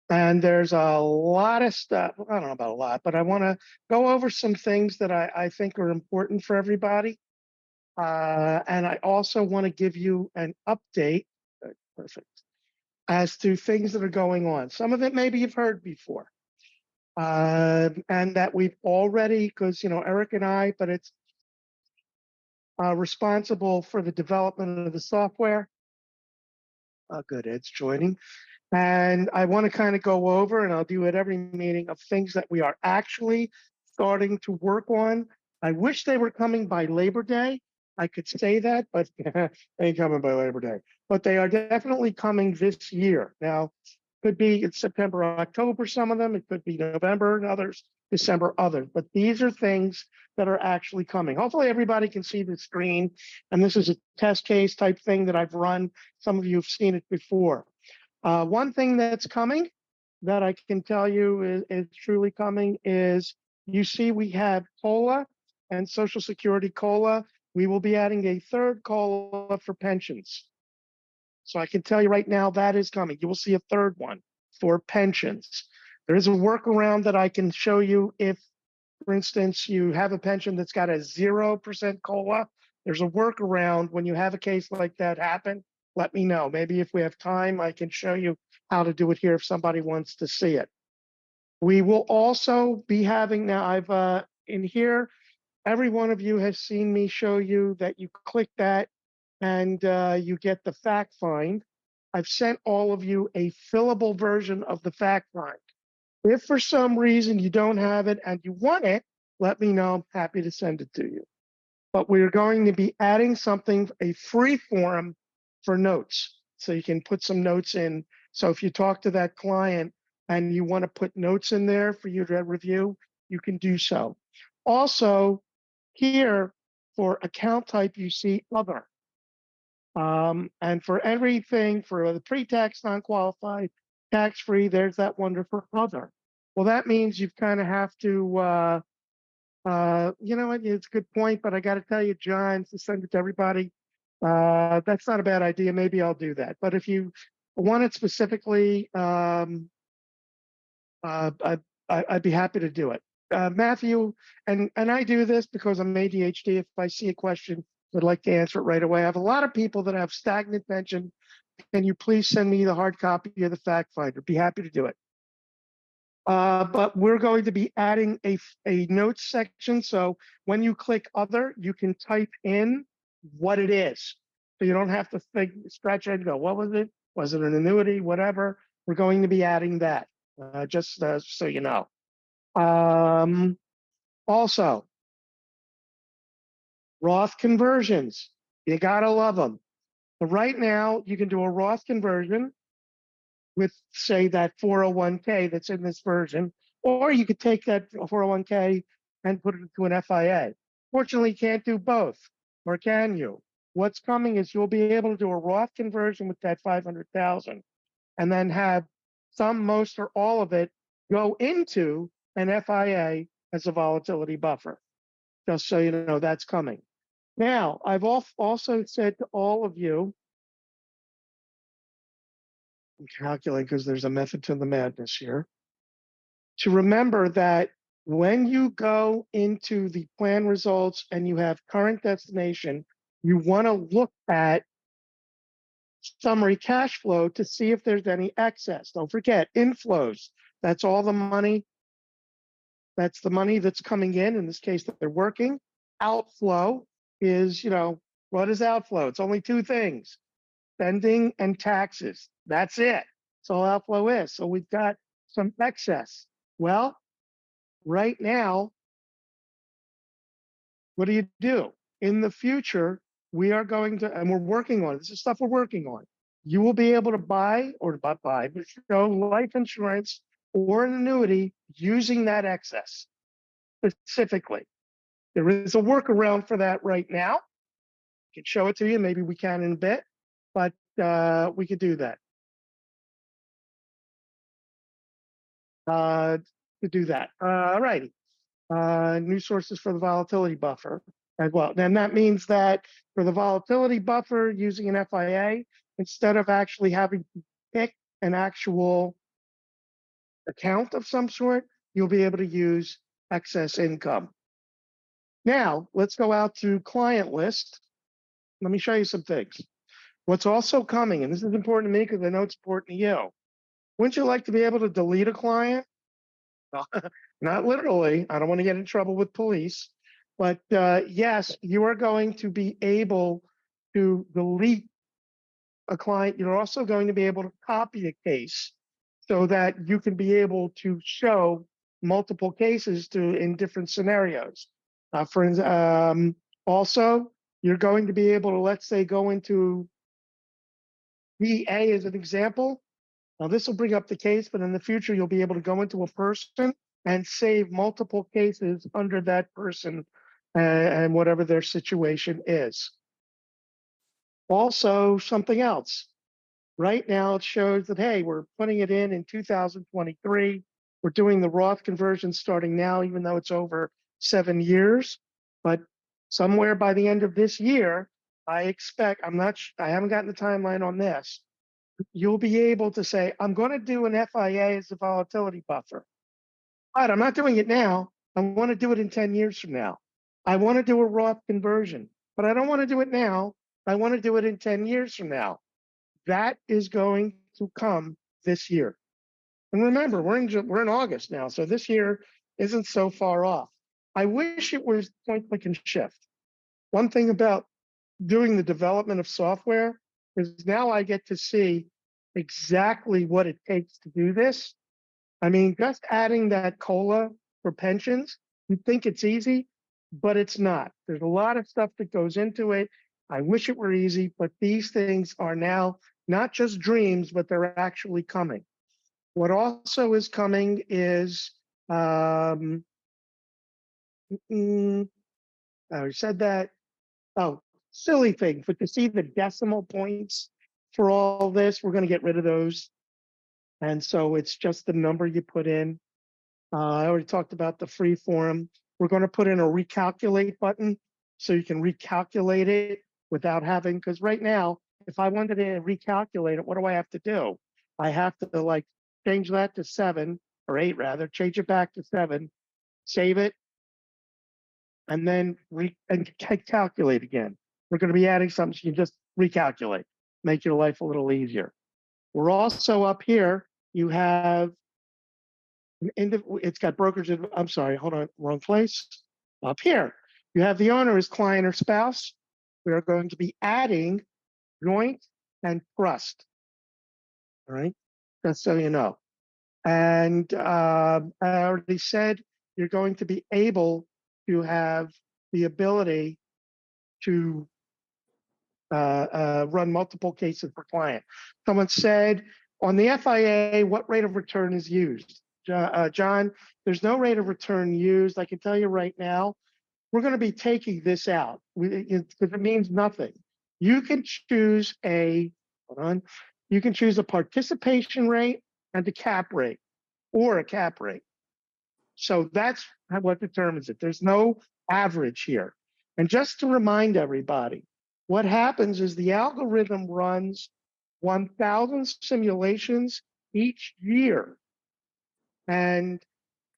And there's a lot of stuff. I don't know about a lot, but I want to go over some things that I think are important for everybody. And I also want to give you an update, perfect, as to things that are going on. Some of it maybe you've heard before, and that we've already, because Eric and I, but it's responsible for the development of the software. Good, Ed's joining. And I want to kind of go over, and I'll do at every meeting, of things that we are actually starting to work on. I wish they were coming by Labor Day. I could say that, but they ain't coming by Labor Day. But they are definitely coming this year. Now, could be it's September, October, some of them. It could be November and others, December, others. But these are things that are actually coming. Hopefully everybody can see the screen. And this is a test case type thing that I've run. Some of you have seen it before. One thing that's coming that I can tell you is truly coming is, you see we have COLA and Social Security COLA. We will be adding a third COLA for pensions. So I can tell you right now that is coming. You will see a third one for pensions. There is a workaround that I can show you if, for instance, you have a pension that's got a 0% COLA. There's a workaround when you have a case like that happen. Let me know. Maybe if we have time, I can show you how to do it here if somebody wants to see it. We will also be having, now I've in here, every one of you has seen me show you that you click that and you get the fact find. I've sent all of you a fillable version of the fact find. If for some reason you don't have it and you want it, let me know. I'm happy to send it to you. But we're going to be adding something, a free form for notes. So you can put some notes in. So if you talk to that client and you want to put notes in there for you to review, you can do so. Also, here for account type, you see other. And for everything, for the pre-tax, non-qualified, tax-free, there's that wonderful other. Well, that means you kind of have to, you know what, it's a good point, but I got to tell you, John, to send it to everybody, that's not a bad idea. Maybe I'll do that. But if you want it specifically, I'd be happy to do it. Matthew, and I do this because I'm ADHD. If I see a question, would like to answer it right away. I have a lot of people that have stagnant pension. Can you please send me the hard copy of the fact finder? Be happy to do it. But we're going to be adding a notes section. So when you click other, you can type in what it is. So you don't have to think, scratch and go, what was it? Was it an annuity? Whatever. We're going to be adding that, just so you know. Also, Roth conversions. You gotta love them. But right now, you can do a Roth conversion with, say, that 401k that's in this version, or you could take that 401k and put it into an FIA. Fortunately, you can't do both, or can you? What's coming is you'll be able to do a Roth conversion with that 500,000, and then have some, most, or all of it go into an FIA as a volatility buffer. Just so you know, that's coming. Now, I've also said to all of you, calculate because there's a method to the madness here, to remember that when you go into the plan results and you have current destination, you want to look at summary cash flow to see if there's any excess. Don't forget, inflows. That's all the money. That's the money that's coming in this case, that they're working. Outflow is, what is outflow? It's only two things: spending and taxes. That's it. That's all outflow is. So we've got some excess. Well, right now, what do? In the future, we are going to, and we're working on it. This is stuff we're working on. You will be able to buy, or not buy, but show life insurance or an annuity using that excess specifically. There is a workaround for that right now. I can show it to you. Maybe we can in a bit, but we could do that. To do that. All righty. New sources for the volatility buffer as well. And that means that for the volatility buffer using an FIA, instead of actually having to pick an actual account of some sort, you'll be able to use excess income. Now, let's go out to client list. Let me show you some things. What's also coming, and this is important to me because I know it's important to you. Wouldn't you like to be able to delete a client? Well, not literally. I don't want to get in trouble with police. But yes, you are going to be able to delete a client. You're also going to be able to copy a case so that you can be able to show multiple cases in different scenarios. Also, you're going to be able to, let's say, go into VA as an example. Now, this will bring up the case, but in the future, you'll be able to go into a person and save multiple cases under that person and whatever their situation is. Also, something else. Right now, it shows that, hey, we're putting it in 2023. We're doing the Roth conversion starting now, even though it's over 7 years. But somewhere by the end of this year, I expect, I haven't gotten the timeline on this. You'll be able to say, I'm going to do an FIA as a volatility buffer. But I'm not doing it now. I want to do it in 10 years from now. I want to do a Roth conversion, but I don't want to do it now. I want to do it in 10 years from now. That is going to come this year. And remember, we're in August now, so this year isn't so far off. I wish it was point, click, and shift. One thing about doing the development of software is now I get to see exactly what it takes to do this. I mean, just adding that COLA for pensions, you think it's easy, but it's not. There's a lot of stuff that goes into it. I wish it were easy, but these things are now not just dreams, but they're actually coming. What also is coming is, I said that, oh, silly thing, but to see the decimal points for all this, we're going to get rid of those. And so it's just the number you put in. I already talked about the free form. We're going to put in a recalculate button so you can recalculate it without having, because right now, if I wanted to recalculate it, what do I have to do? I have to like change that to 7 or 8 rather, change it back to 7, save it, and then calculate again. We're going to be adding something so you can just recalculate, make your life a little easier. We're also up here, you have it's got brokerage. I'm sorry, hold on, wrong place. Up here, you have the owner as client or spouse. We are going to be adding joint and trust. All right, just so you know. And I already said you're going to be able to have the ability to run multiple cases per client. Someone said on the FIA, what rate of return is used? John, there's no rate of return used. I can tell you right now, we're going to be taking this out because it means nothing. You can choose you can choose a participation rate and a cap rate or a cap rate. So that's what determines it. There's no average here. And just to remind everybody, what happens is the algorithm runs 1,000 simulations each year. And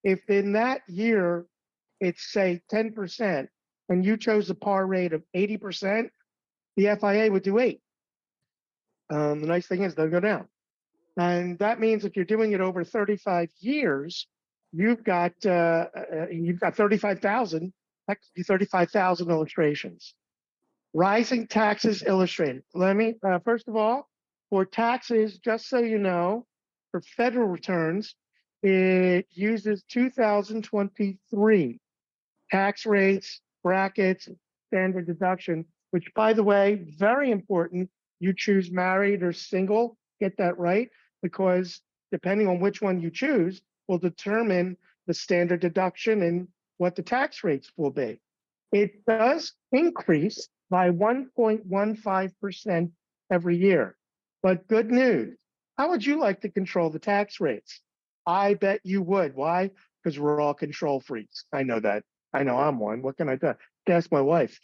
if in that year it's say 10% and you chose a par rate of 80%, the FIA would do 8. The nice thing is they'll go down. And that means if you're doing it over 35 years, you've got 35,000, 35,000 illustrations. Rising taxes illustrated. Let me, first of all, for taxes, just so you know, for federal returns, it uses 2023 tax rates, brackets, standard deduction, which, by the way, very important. You choose married or single, get that right, because depending on which one you choose will determine the standard deduction and what the tax rates will be. It does increase by 1.15% every year. But good news, how would you like to control the tax rates? I bet you would. Why? Because we're all control freaks. I know that. I know I'm one. What can I do? Ask my wife.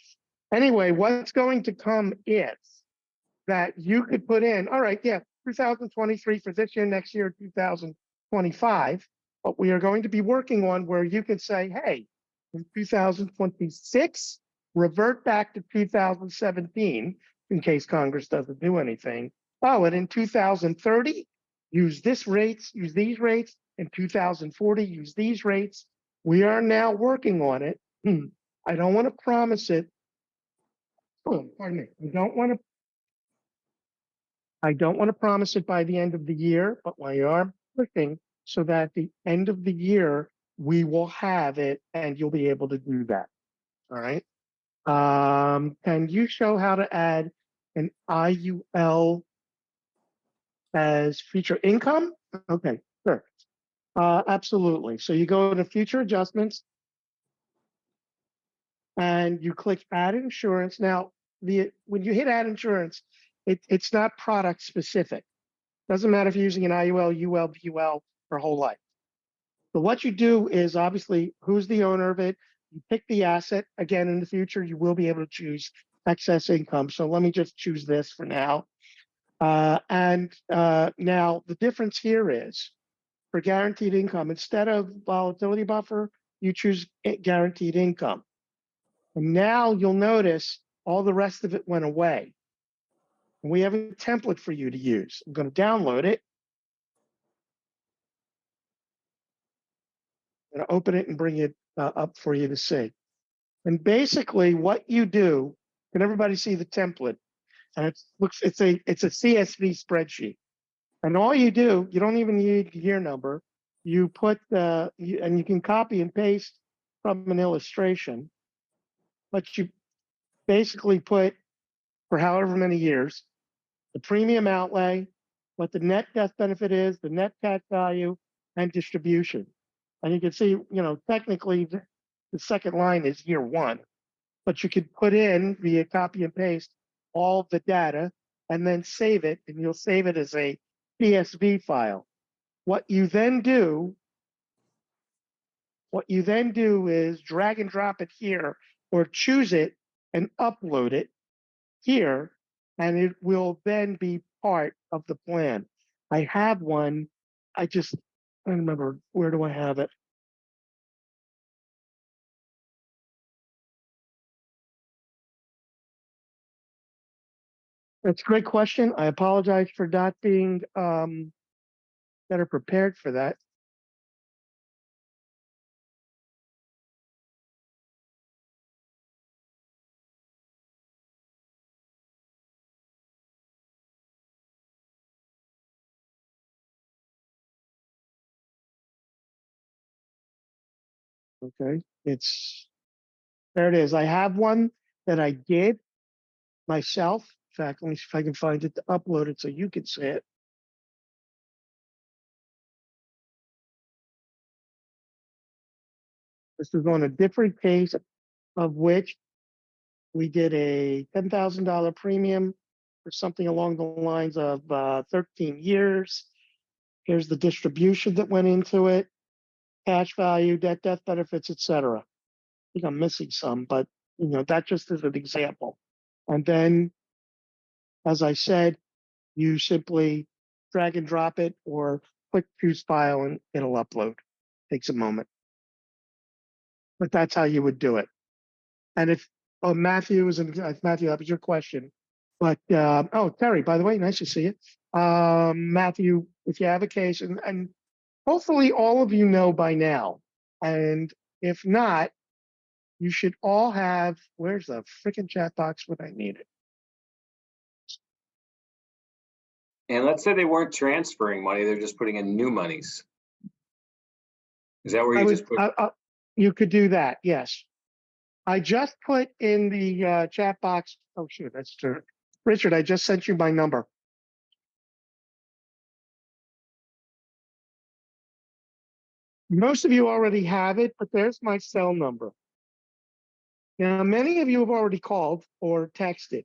Anyway, what's going to come is that you could put in, all right, yeah, 2023 for this year, next year, 2024. 2025, but we are going to be working on where you could say, hey, in 2026, revert back to 2017 in case Congress doesn't do anything. Oh, and in 2030, use these rates. In 2040, use these rates. We are now working on it. I don't want to promise it. Oh, pardon me. I don't want to promise it by the end of the year, but we are pushing so that at the end of the year, we will have it and you'll be able to do that. All right. Can you show how to add an IUL as future income? Okay, sure. Absolutely. So you go to future adjustments and you click add insurance. Now, when you hit add insurance, it's not product specific. Doesn't matter if you're using an IUL, UL, VUL, or whole life. So what you do is obviously who's the owner of it. You pick the asset. Again, in the future, you will be able to choose excess income. So let me just choose this for now. Now the difference here is for guaranteed income, instead of volatility buffer, you choose guaranteed income. And now you'll notice all the rest of it went away. And we have a template for you to use. I'm going to download it. I'm going to open it and bring it up for you to see. And basically what you do, can everybody see the template? And it's a CSV spreadsheet. And all you do, you don't even need the year number. You put and you can copy and paste from an illustration, but you basically put for however many years, the premium outlay, what the net death benefit is, the net cash value, and distribution. And you can see, technically the second line is year one, but you could put in via copy and paste all the data and then save it, and you'll save it as a CSV file. What you then do is drag and drop it here or choose it and upload it here, and it will then be part of the plan. I have one. I don't remember, where do I have it? That's a great question. I apologize for not being better prepared for that. Okay, there it is. I have one that I did myself. In fact, let me see if I can find it to upload it so you can see it. This is on a different case of which we did a $10,000 premium for something along the lines of 13 years. Here's the distribution that went into it, cash value, death benefits, etc. I think I'm missing some, but that just is an example. And then, as I said, you simply drag and drop it or click choose file and it'll upload. Takes a moment. But that's how you would do it. And if Matthew, that was your question. But Terry, by the way, nice to see you. Matthew, if you have a case, and hopefully all of you know by now, and if not, you should all have, where's the freaking chat box when I need it? And let's say they weren't transferring money, they're just putting in new monies. Is that where you you could do that, yes. I just put in the chat box, oh shoot, that's true. Richard, I just sent you my number. Most of you already have it, but there's my cell number. Now, many of you have already called or texted.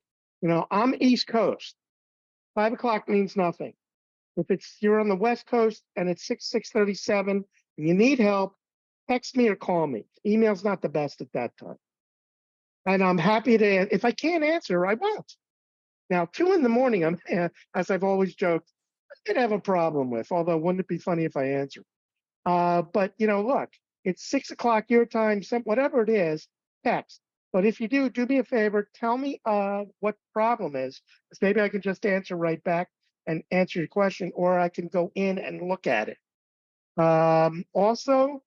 I'm East Coast. 5 o'clock means nothing. If you're on the West Coast and it's 6:37 and you need help, text me or call me. Email's not the best at that time. And I'm happy to, if I can't answer, I won't. Now, 2 in the morning, as I've always joked, did have a problem with, although wouldn't it be funny if I answered? But look, it's 6 o'clock your time, whatever it is, text. But if you do me a favor, tell me what the problem is, because maybe I can just answer right back and answer your question, or I can go in and look at it. Also,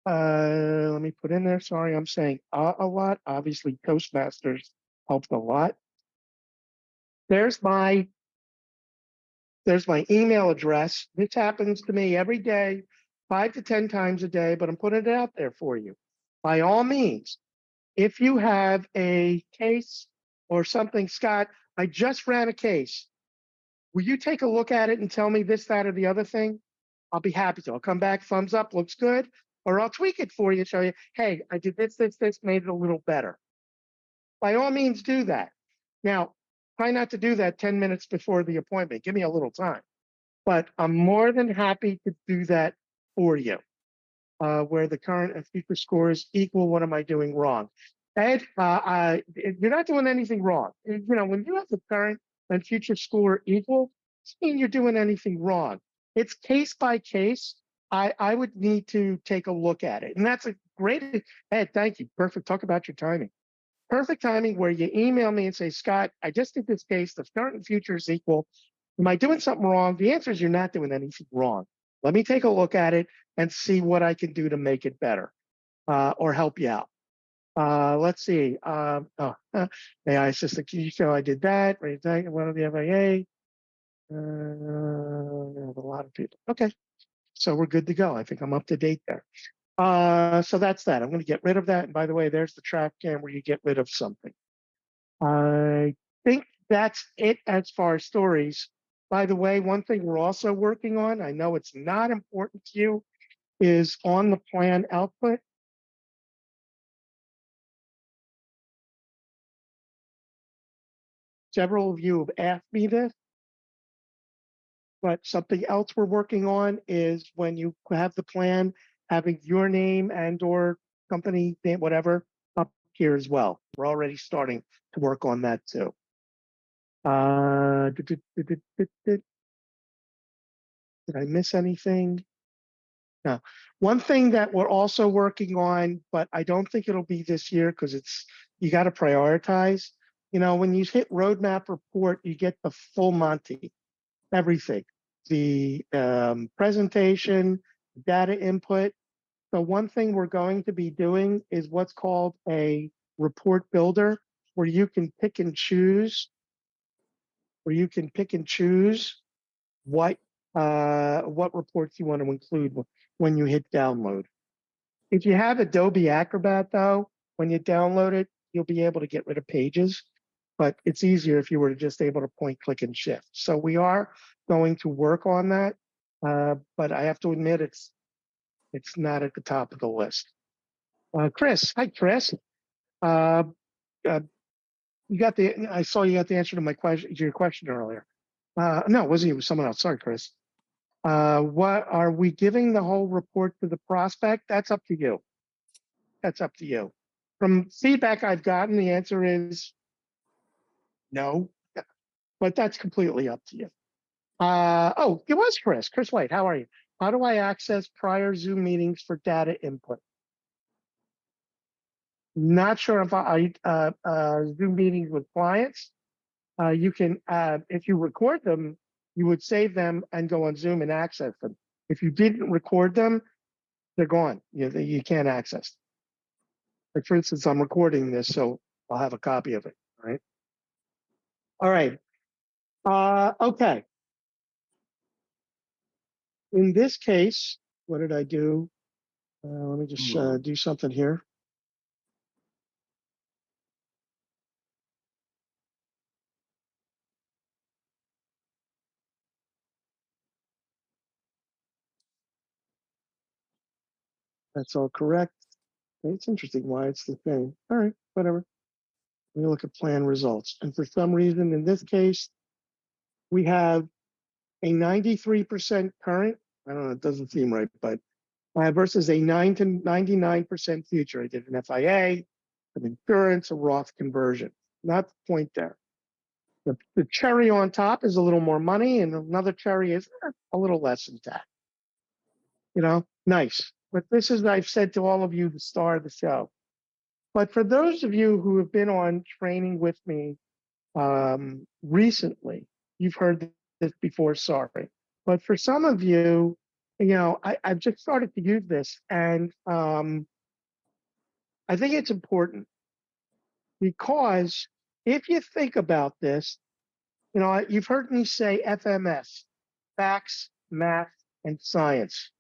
let me put in there. Sorry, I'm saying a lot. Obviously, Toastmasters helped a lot. There's my email address. This happens to me every day, 5 to 10 times a day, but I'm putting it out there for you. By all means, if you have a case or something, Scott, I just ran a case. Will you take a look at it and tell me this, that, or the other thing? I'll be happy to. I'll come back, thumbs up, looks good. Or I'll tweak it for you, show you, hey, I did this, made it a little better. By all means, do that. Now, try not to do that 10 minutes before the appointment. Give me a little time. But I'm more than happy to do that for you. Where the current and future scores equal, what am I doing wrong? Ed, you're not doing anything wrong. When you have the current and future score equal, it doesn't mean you're doing anything wrong. It's case by case. I would need to take a look at it. And that's a great, Ed, thank you. Perfect. Talk about your timing. Perfect timing where you email me and say, Scott, I just did this case. The current and future is equal. Am I doing something wrong? The answer is you're not doing anything wrong. Let me take a look at it and see what I can do to make it better or help you out. Let's see. AI assistant, can you show I did that? One of the FIA. A lot of people. Okay. So we're good to go. I think I'm up to date there. So that's that. I'm going to get rid of that. And by the way, there's the track cam where you get rid of something. I think that's it as far as stories. By the way, one thing we're also working on, I know it's not important to you, is on the plan output. Several of you have asked me this, but something else we're working on is when you have the plan, having your name and or company name, whatever, up here as well. We're already starting to work on that too. Did I miss anything? No. One thing that we're also working on, but I don't think it'll be this year because you got to prioritize. When you hit roadmap report, you get the full Monty, everything, the presentation, data input. So one thing we're going to be doing is what's called a report builder, where you can pick and choose what reports you want to include when you hit download. If you have Adobe Acrobat, though, when you download it, you'll be able to get rid of pages, but it's easier if you were just able to point, click, and shift. So we are going to work on that, but I have to admit it's not at the top of the list. Chris, hi, Chris. I saw you got the answer to your question earlier. No, it wasn't you, it was someone else. Sorry, Chris. What are we giving the whole report to the prospect? That's up to you. That's up to you. From feedback I've gotten, the answer is no, but that's completely up to you. Oh, it was Chris. Chris White, how are you? How do I access prior Zoom meetings for data input? Not sure if I Zoom meetings with clients. You can, if you record them, you would save them and go on Zoom and access them. If you didn't record them, they're gone. You can't access them. Like for instance, I'm recording this, so I'll have a copy of it, right? All right. Okay. In this case, what did I do? Let me just do something here. That's all correct. It's interesting why it's the same. All right, whatever. Let me look at plan results. And for some reason, in this case, we have a 93% current. I don't know, it doesn't seem right, but versus a 9 to 99% future. I did an FIA, an insurance, a Roth conversion. Not the point there. The cherry on top is a little more money, and another cherry is a little less than that. Nice. But this is, I've said to all of you, the star of the show. But for those of you who have been on training with me recently, you've heard this before, sorry. But for some of you, I've just started to use this, and I think it's important because if you think about this, you've heard me say FMS, facts, math, and science,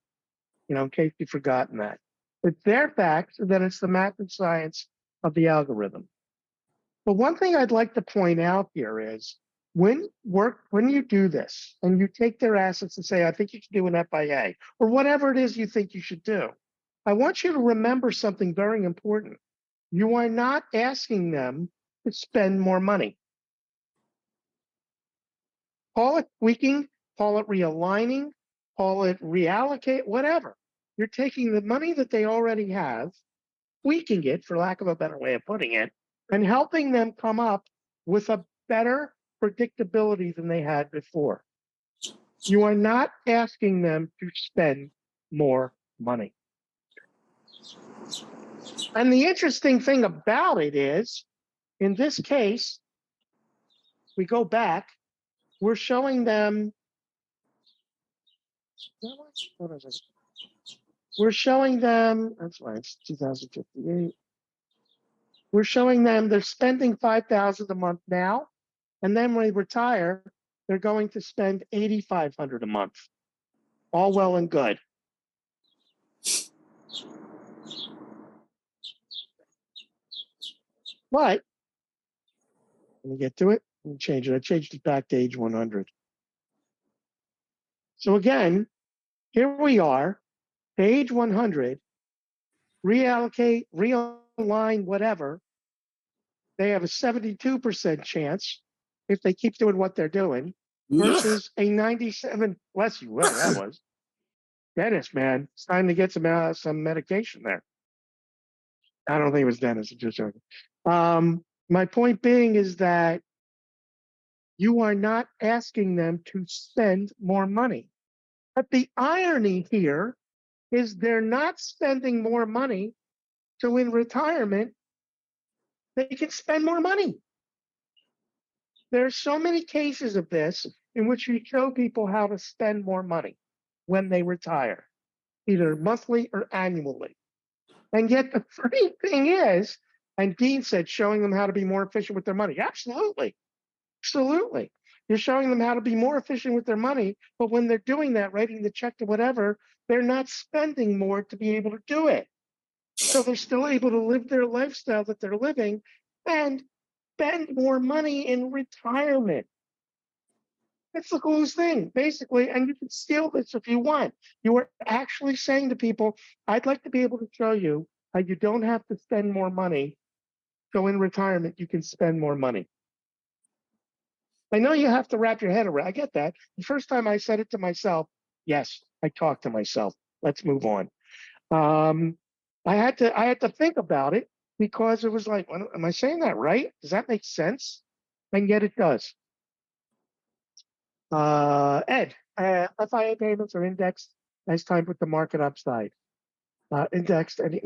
in case you've forgotten that. It's their facts, and then it's the math and science of the algorithm. But one thing I'd like to point out here is when you do this and you take their assets and say, I think you should do an FIA or whatever it is you think you should do, I want you to remember something very important. You are not asking them to spend more money. Call it tweaking, call it realigning, call it reallocate, whatever. You're taking the money that they already have, tweaking it, for lack of a better way of putting it, and helping them come up with a better predictability than they had before. You are not asking them to spend more money. And the interesting thing about it is, in this case, we go back, we're showing them, what is it? We're showing them, that's why it's 2058. We're showing them they're spending $5,000 a month now, and then when they retire, they're going to spend $8,500 a month. All well and good. But let me get to it. Let me change it. I changed it back to age 100. So again, here we are, age 100, reallocate, realign, whatever. They have a 72% chance if they keep doing what they're doing versus a 97, bless you, whatever that was. Dennis, man, it's time to get some medication there. I don't think it was Dennis, just joking. My point being is that you are not asking them to spend more money. But the irony here is they're not spending more money, so in retirement, they can spend more money. There are so many cases of this in which you show people how to spend more money when they retire, either monthly or annually. And yet the funny thing is, and Dean said, showing them how to be more efficient with their money. Absolutely. Absolutely. You're showing them how to be more efficient with their money, but when they're doing that, writing the check to whatever, they're not spending more to be able to do it. So they're still able to live their lifestyle that they're living and spend more money in retirement. It's the coolest thing, basically, and you can steal this if you want. You are actually saying to people, I'd like to be able to show you how you don't have to spend more money, so in retirement you can spend more money. I know you have to wrap your head around. I get that. The first time I said it to myself, yes, I talked to myself. Let's move on. I had to think about it because it was like, am I saying that right? Does that make sense? And yet it does. Ed, FIA payments are indexed as time with the market upside. Indexed, and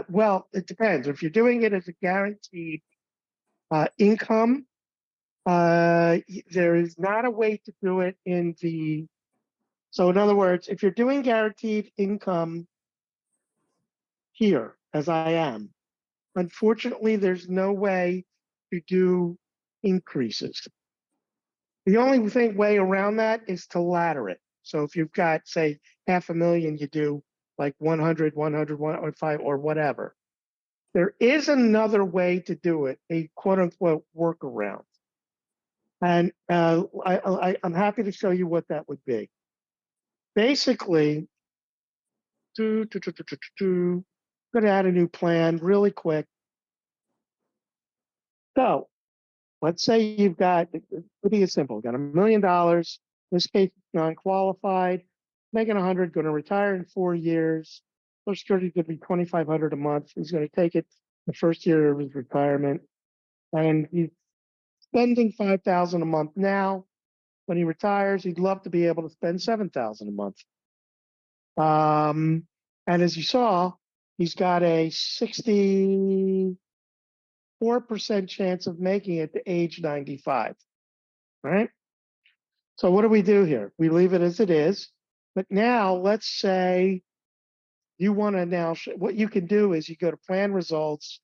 well, it depends. If you're doing it as a guaranteed income, there is not a way to do it in the. So in other words, if you're doing guaranteed income here, as I am, unfortunately, there's no way to do increases. The only way around that is to ladder it. So if you've got, say, $500,000, you do like 100, 105, or whatever. There is another way to do it, a quote unquote workaround. And I'm happy to show you what that would be. Basically, going to add a new plan really quick. So let's say you've got, pretty simple, got $1 million. In this case, non-qualified, making 100, going to retire in 4 years. Social Security is going to be $2,500 a month. He's going to take it the first year of his retirement, and he's spending $5,000 a month now. When he retires, he'd love to be able to spend $7,000 a month. And as you saw, he's got a 64% chance of making it to age 95. Right? So what do we do here? We leave it as it is. But now let's say you want to now, what you can do is you go to plan results,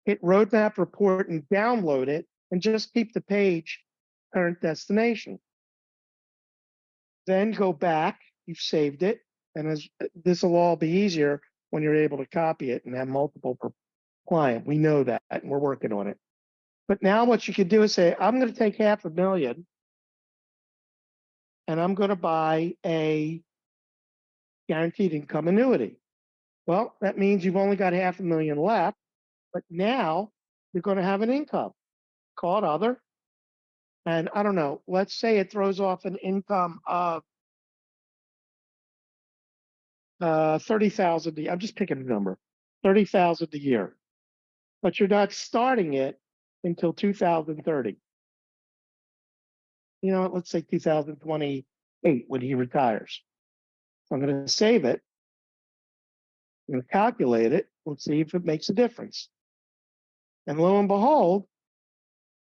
hit roadmap report and download it, and just keep the page current destination. Then go back, you've saved it, and as this will all be easier when you're able to copy it and have multiple per client. We know that, and we're working on it. But now what you could do is say, I'm going to take $500,000 and I'm going to buy a guaranteed income annuity. Well, that means you've only got $500,000 left, but now you're going to have an income. Call it other. And I don't know, let's say it throws off an income of 30,000. I'm just picking a number, 30,000 a year, but you're not starting it until 2030. You know, let's say 2028 when he retires. So I'm going to save it. I'm going to calculate it. We'll see if it makes a difference. And lo and behold,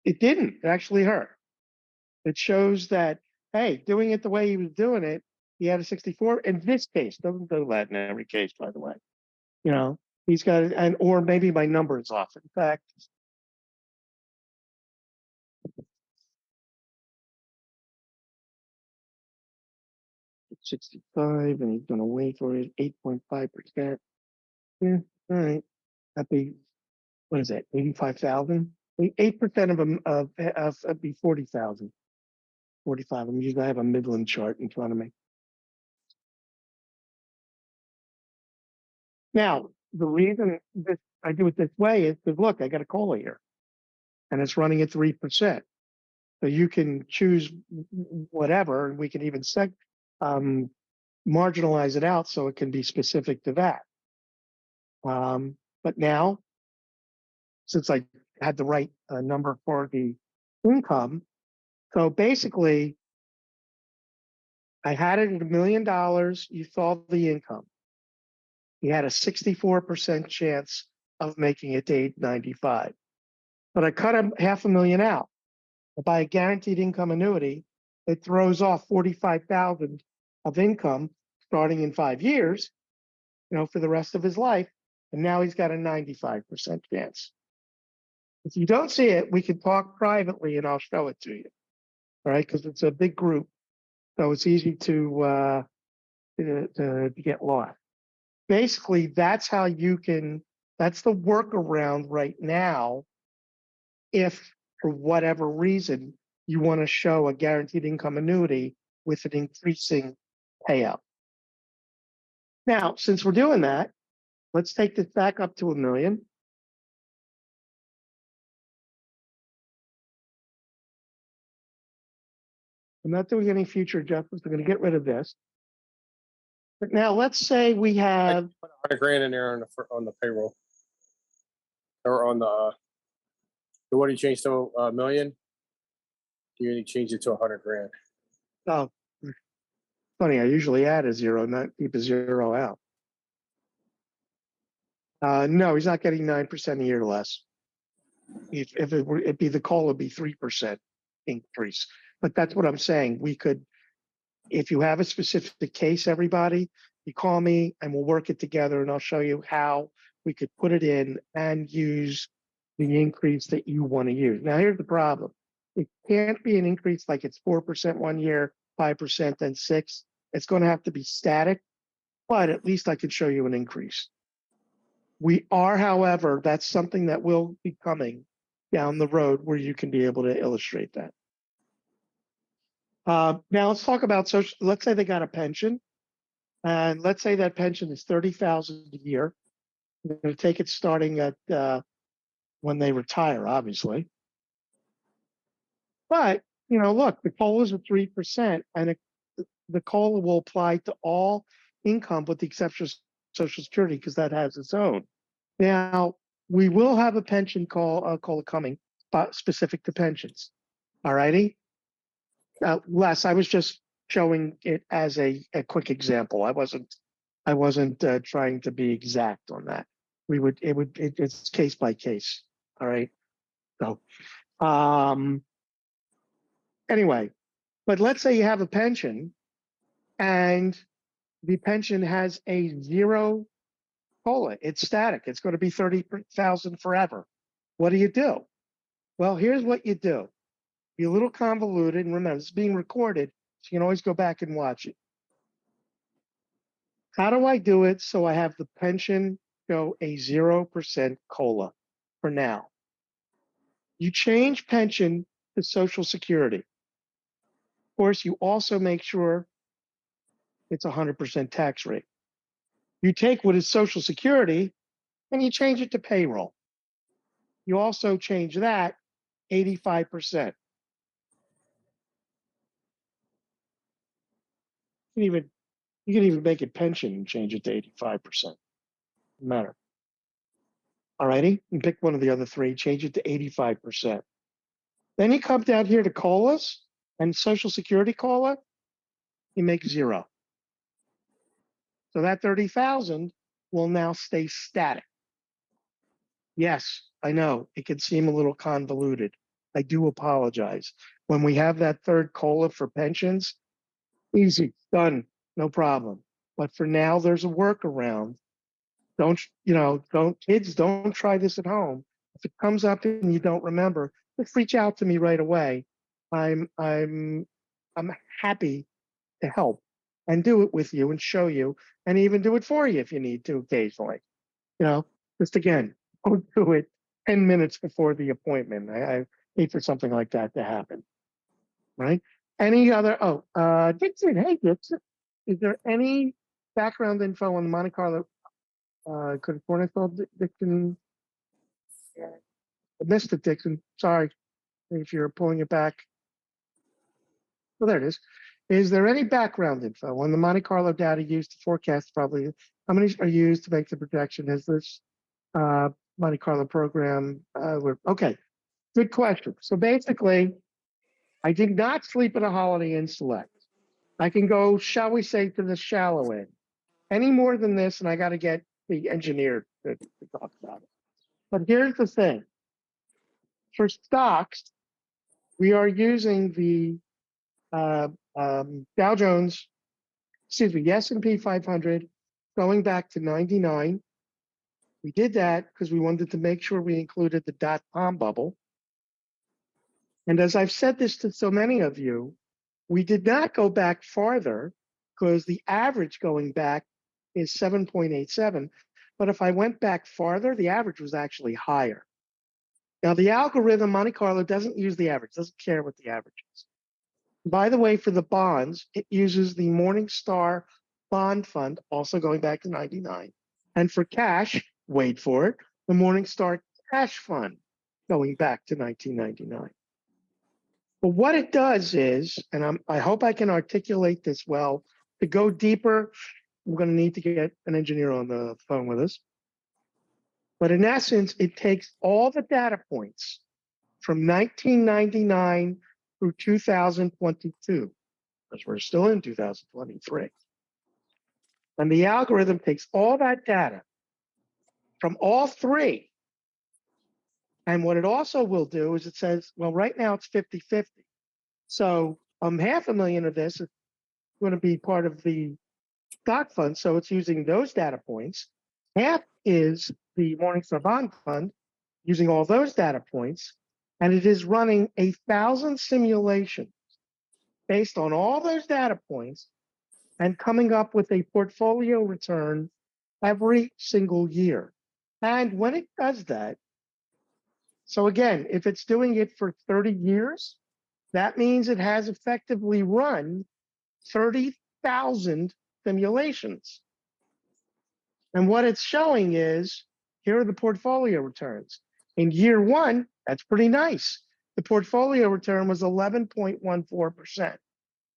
it didn't. It actually hurt. It shows that, hey, doing it the way he was doing it, he had a 64. In this case, doesn't do that in every case, by the way. You know, he's got, and or maybe my number is off. In fact, it's 65, and he's going to wait for it 8.5%. Yeah, all right. That'd be, what is that? 85,000. 8% of them of that'd be 40,000. 45. I'm usually I have a Midland chart in front of me. Now, the reason this I do it this way is because look, I got a COLA here, and it's running at 3%. So you can choose whatever, and we can even marginalize it out so it can be specific to that. But now, since I had the right number for the income, so basically, I had it at $1 million. You saw the income. He had a 64% chance of making it to age 95. But I cut him $500,000 out. By a guaranteed income annuity, it throws off 45,000 of income starting in 5 years, you know, for the rest of his life. And now he's got a 95% chance. If you don't see it, we can talk privately and I'll show it to you. All right, because it's a big group. So it's easy to get lost. Basically, that's how you can, that's the workaround right now. If for whatever reason you want to show a guaranteed income annuity with an increasing payout. Now, since we're doing that, let's take this back up to $1 million. I'm not doing any future adjustments. I'm going to get rid of this. But now let's say we have put $100,000 in there on the payroll, or on the what do you change to $1 million? You need to change it to $100,000. Oh, funny. I usually add a zero, not keep a zero out. No, he's not getting 9% a year less. If it were, it'd be the call would be 3% increase. But that's what I'm saying. We could, if you have a specific case, everybody, you call me and we'll work it together, and I'll show you how we could put it in and use the increase that you want to use. Now, here's the problem. It can't be an increase like it's 4% one year, 5%, then 6%. It's going to have to be static, but at least I could show you an increase. We are, however, that's something that will be coming down the road where you can be able to illustrate that. Now let's talk about social. Let's say they got a pension, and let's say that pension is $30,000 a year. We're going to take it starting at when they retire, obviously. But you know, look, the COLA is at 3%, and the COLA will apply to all income with the exception of Social Security because that has its own. Now we will have a pension COLA coming specific to pensions. All righty. Les, I was just showing it as a quick example. I wasn't trying to be exact on that. It's case by case. All right. So, anyway, but let's say you have a pension and the pension has a zero COLA. It's static. It's going to be 30,000 forever. What do? Well, here's what you do. Be a little convoluted, and remember, it's being recorded, so you can always go back and watch it. How do I do it so I have the pension go a 0% COLA for now? You change pension to Social Security. Of course, you also make sure it's 100% tax rate. You take what is Social Security and you change it to payroll. You also change that 85%. You can even make it pension and change it to 85%. Doesn't matter. All righty, and pick one of the other three, change it to 85%. Then you come down here to COLAs and Social Security COLA, you make 0. So that 30,000 will now stay static. Yes, I know it can seem a little convoluted. I do apologize. When we have that third COLA for pensions, easy, done, no problem. But for now, there's a workaround. Don't try this at home. If it comes up and you don't remember, just reach out to me right away. I'm happy to help and do it with you and show you and even do it for you if you need to occasionally. Just again, don't do it 10 minutes before the appointment. I hate for something like that to happen. Right? Any other? Dixon. Hey, Dixon. Is there any background info on the Monte Carlo? Could Cornfield Dixon? I missed it, Dixon. Sorry if you're pulling it back. Well, there it is. Is there any background info on the Monte Carlo data used to forecast probably how many are used to make the projection? Is this Monte Carlo program? Okay, good question. So basically, I did not sleep at a Holiday Inn Select. I can go, shall we say, to the shallow end. Any more than this, and I got to get the engineer to talk about it. But here's the thing. For stocks, we are using the Dow Jones, the S&P 500 going back to 99. We did that because we wanted to make sure we included the dot-com bubble. And as I've said this to so many of you, we did not go back farther because the average going back is 7.87. But if I went back farther, the average was actually higher. Now, the algorithm, Monte Carlo, doesn't use the average, doesn't care what the average is. By the way, for the bonds, it uses the Morningstar Bond Fund, also going back to 99. And for cash, wait for it, the Morningstar Cash Fund, going back to 1999. But what it does is, and I hope I can articulate this well, to go deeper, we're going to need to get an engineer on the phone with us. But in essence, it takes all the data points from 1999 through 2022, because we're still in 2023. And the algorithm takes all that data from all three. And what it also will do is it says, well, right now it's 50-50. So $500,000 of this is going to be part of the stock fund. So it's using those data points. Half is the Morningstar Bond Fund, using all those data points. And it is running 1,000 simulations based on all those data points and coming up with a portfolio return every single year. And when it does that, so again, if it's doing it for 30 years, that means it has effectively run 30,000 simulations. And what it's showing is, here are the portfolio returns. In year one, that's pretty nice. The portfolio return was 11.14%.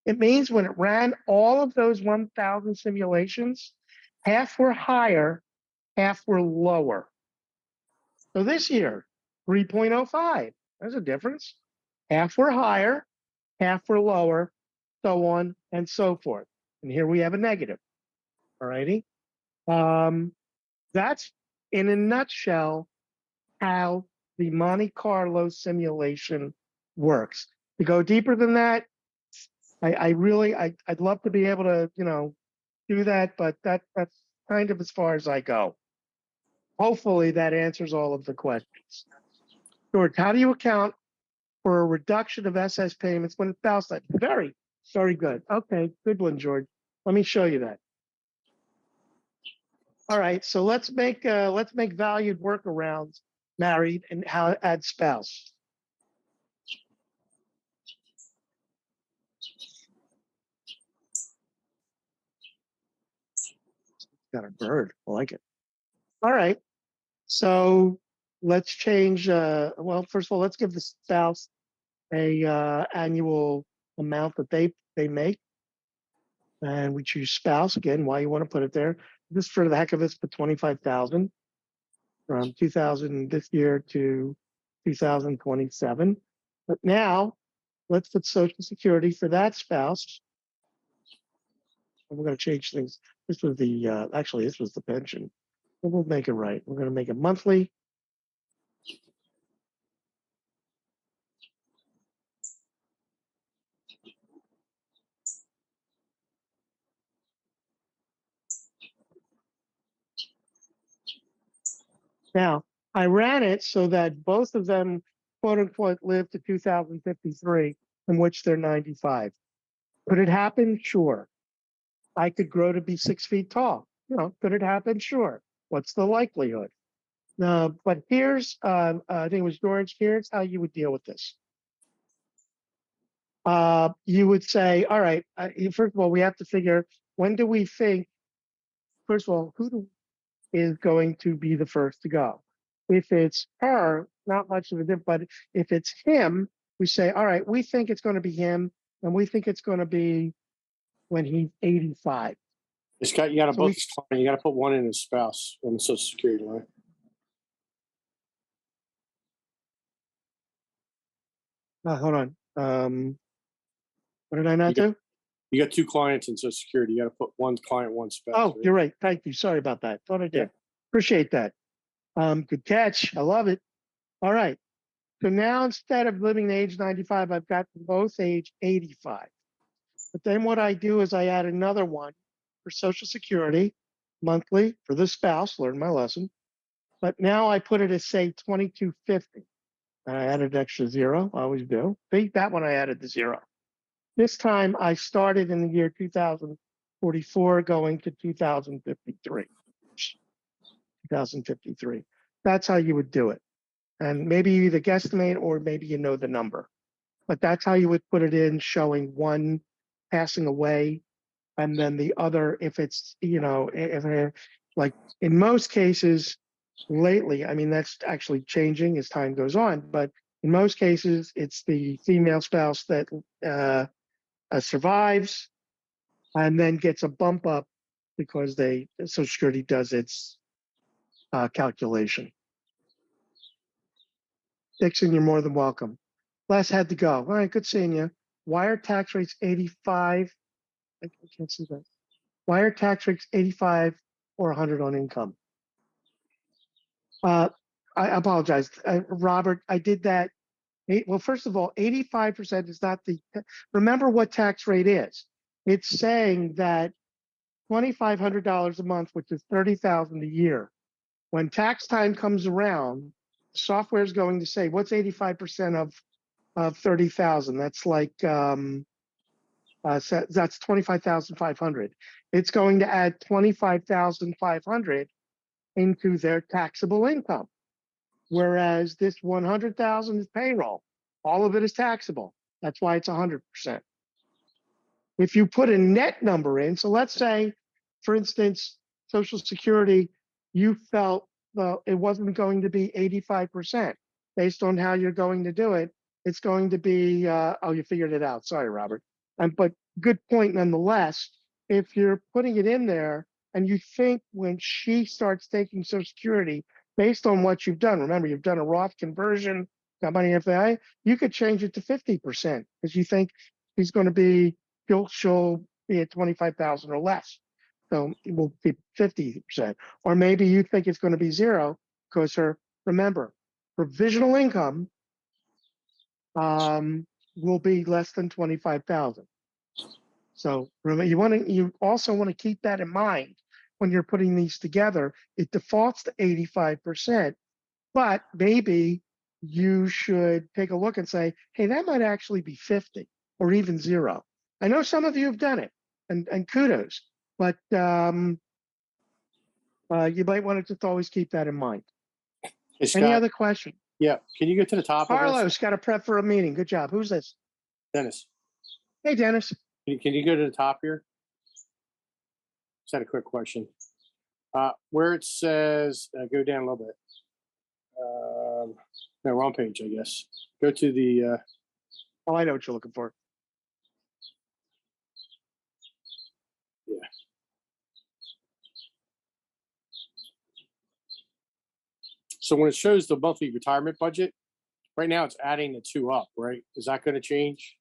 It means when it ran all of those 1,000 simulations, half were higher, half were lower. So this year, 3.05. There's a difference. Half were higher, half were lower, so on and so forth. And here we have a negative. All righty. That's in a nutshell how the Monte Carlo simulation works. To go deeper than that, I'd love to be able to, do that, but that's kind of as far as I go. Hopefully that answers all of the questions. George, how do you account for a reduction of SS payments when it's bounced? Very, very good. Okay, good one, George. Let me show you that. All right, so let's make valued workarounds married and how add spouse. Got a bird. I like it. All right. So let's change. Well, first of all, let's give the spouse a annual amount that they make, and we choose spouse again. Why you want to put it there? Just for the heck of it, put 25,000 from 2000 this year to 2027. But now let's put Social Security for that spouse. And we're going to change things. This was the actually this was the pension. But we'll make it right. We're going to make it monthly. Now, I ran it so that both of them, quote unquote, live to 2053, in which they're 95. Could it happen? Sure. I could grow to be 6 feet tall. Could it happen? Sure. What's the likelihood? But here's, I think it was George, here's how you would deal with this. You would say, all right, first of all, we have to figure, when do we think, first of all, who is going to be the first to go? If it's her, not much of a difference, but if it's him, we say, all right, we think it's going to be him, and we think it's going to be when he's 85. You got to both. You got to put one in his spouse on the Social Security line. Hold on. What did I not do? You got two clients in Social Security. You got to put one client, one spouse. Oh, right? you're right. Thank you. Sorry about that. Thought I did. Yeah. Appreciate that. Good catch. I love it. All right. So now instead of living to age 95, I've got both age 85. But then what I do is I add another one for Social Security monthly for the spouse. Learn my lesson. But now I put it as, say, 2250. And I added an extra zero. I always do. That one I added the zero. This time I started in the year 2044 going to 2053. 2053. That's how you would do it. And maybe you either guesstimate or maybe you know the number. But that's how you would put it in, showing one passing away and then the other, if it's, if like in most cases lately, I mean, that's actually changing as time goes on, but in most cases, it's the female spouse that survives and then gets a bump up because Social Security does its calculation. Dixon, you're more than welcome. Les had to go. All right, good seeing you. Why are tax rates 85? I can't see that. Why are tax rates 85 or 100 on income? I apologize, Robert. I did that. Well, first of all, 85% is not the. Remember what tax rate is. It's saying that $2,500 a month, which is $30,000 a year. When tax time comes around, software is going to say, what's 85% of 30,000? That's like that's 25,500. It's going to add 25,500 into their taxable income, whereas this 100,000 is payroll. All of it is taxable. That's why it's 100%. If you put a net number in, so let's say, for instance, Social Security, you felt it wasn't going to be 85% based on how you're going to do it. It's going to be, you figured it out. Sorry, Robert. But good point nonetheless. If you're putting it in there and you think when she starts taking Social Security, based on what you've done, remember, you've done a Roth conversion got money in FAI, you could change it to 50% because you think he's going to be, she'll be at 25,000 or less. So it will be 50%. Or maybe you think it's going to be zero because remember, provisional income will be less than 25,000. So remember, you also want to keep that in mind when you're putting these together. It defaults to 85%, but maybe you should take a look and say, hey, that might actually be 50 or even zero. I know some of you have done it, and kudos, but you might want to just always keep that in mind. Hey, Scott, Any other question? yeah, can you go to the top of Carlos, this? got to prep for a meeting. Good job. Who's this? Dennis, Hey, Dennis. can you go to the top here? Just had a quick question. Where it says, go down a little bit. No, wrong page, I guess. Go to the, Oh, I know what you're looking for. yeah. So when it shows the monthly retirement budget, right now it's adding the 2 up, right? Is that going to change?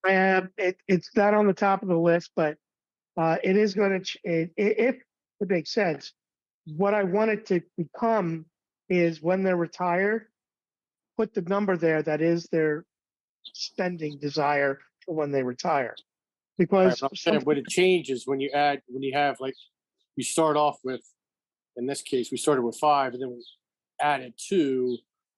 It's not on the top of the list, but it is going to, if it makes sense. What I want it to become is when they're retired, put the number there that is their spending desire for when they retire. Because Right, I'm saying what it changes when you have like, you start off with, in this case, we started with 5 and then we added 2,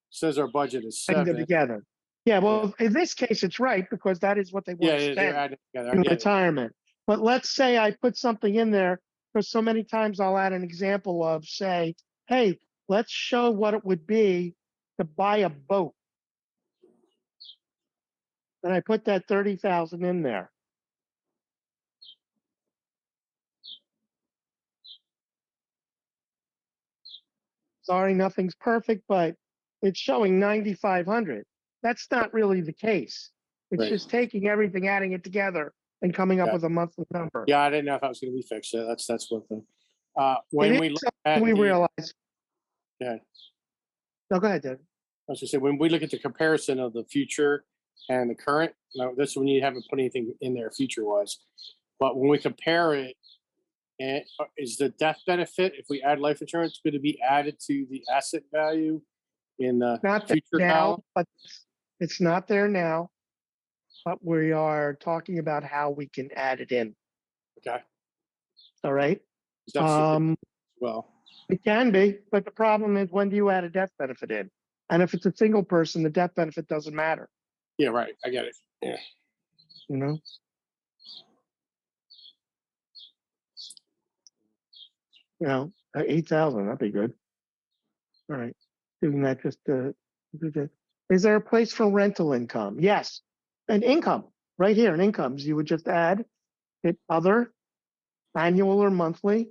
says our budget is putting 7. them together. Yeah, well, in this case, it's right because that is what they want to Yeah, they're spend adding together. I in get it. retirement. But let's say I put something in there because so many times I'll add an example of, say, hey, let's show what it would be to buy a boat. And I put that 30,000 in there. Sorry, nothing's perfect, but it's showing 9,500. That's not really the case. It's Right. just taking everything, adding it together, and coming up Yeah. with a monthly number. Yeah, I didn't know if that was going to be fixed. Yeah, that's one thing. When It we is look something at we the, realize. yeah, No, go ahead, David. I was going to say, when we look at the comparison of the future and the current, now this one you haven't put anything in there future wise, but when we compare it, and is the death benefit, if we add life insurance, going to be added to the asset value in the Not there future now, column? but it's not there now. But we are talking about how we can add it in. Okay. All right. That's well, It can be, but the problem is when do you add a death benefit in? And if it's a single person, the death benefit doesn't matter. yeah, right. I get it. Yeah. You know. 8,000, that'd be good. All right. Doing that just to do that. Is there a place for rental income? Yes. An income right here, an incomes. You would just add it other, annual or monthly.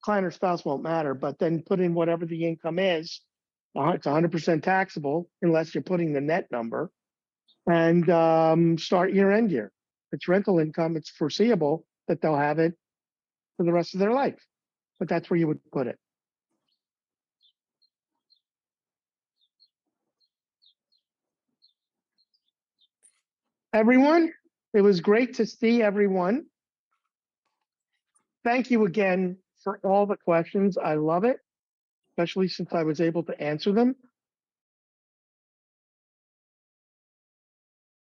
Client or spouse won't matter, but then put in whatever the income is. It's 100% taxable unless you're putting the net number, and start year end year. If it's rental income, it's foreseeable that they'll have it for the rest of their life, but that's where you would put it. Everyone, it was great to see everyone. Thank you again for all the questions. I love it, especially since I was able to answer them.